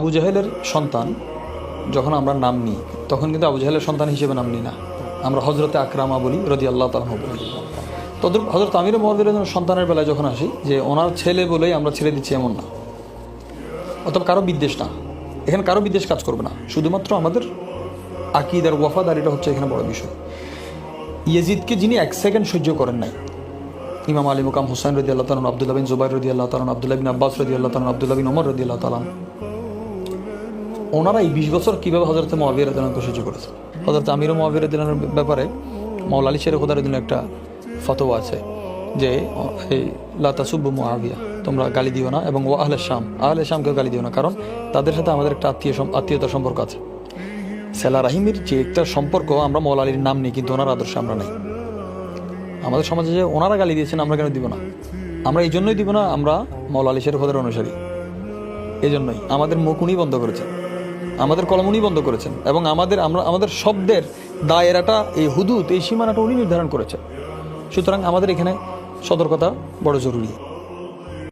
আবু জাহেলের সন্তান যখন আমরা নাম নিই তখন কিন্তু আবু জাহেলের সন্তান হিসেবে নাম নিই না, আমরা হজরতে আকরামা বলি, রাদিয়াল্লাহু তাআলা বলি। তদ্রুপ হজরত আমির মুআবিয়ার সন্তানের বেলায় যখন আসি, যে ওনার ছেলে বলেই আমরা ছেড়ে দিচ্ছি এমন না, অথবা কারো বিদ্বেষ না, এখানে কারো বিদ্বেষ কাজ করবে না, শুধুমাত্র আমাদের আকীদার ওয়াফাদারিটা হচ্ছে এখানে বড় বিষয়। ইয়াজিদকে যিনি এক সেকেন্ড সহ্য করেন নাই, ইমাম আলী মুকাম হুসাইন রাদিয়াল্লাহু তাআলা, আব্দুল্লাহ বিন জুবাইর রাদিয়াল্লাহু তাআলা, আব্দুল্লাহ বিন আব্বাস রাদিয়াল্লাহু তাআলা, আব্দুল্লাহ বিন ওমর রাদিয়াল্লাহু তাআলা, ওনারা এই 20 বছর কীভাবে হজরত মুআবিয়া রাদিয়াল্লাহু সহ্য করেছে। হজরত আমির মুআবিয়া রাদিয়াল্লাহুর ব্যাপারে মাওলা আলী শের খোদার জন্য একটা ফতোয়া আছে যে লা তাসুব্বু মুআবিয়া, তোমরা গালি দিও না, এবং ও আহলে শামকেও গালি দিও না, কারণ তাদের সাথে আমাদের একটা আত্মীয়তার সম্পর্ক আছে। সেলা রাহিমের যে একটা সম্পর্ক, আমরা মাওলা আলীর নাম নিই কিন্তু ওনার আদর্শে আমরা নেই। আমাদের সমাজে যে ওনারা গালি দিয়েছেন আমরা কেন দিব না? আমরা এই জন্যই দিব না, আমরা মাওলা আলী শের খোদার অনুসারী, এই জন্যই আমাদের মুখ উনি বন্ধ করেছেন, আমাদের কলম উনি বন্ধ করেছেন, এবং আমাদের শব্দের দায়েরাটা, এই হুদুদ, এই সীমানাটা উনি নির্ধারণ করেছেন। সুতরাং আমাদের এখানে সতর্কতা বড় জরুরি।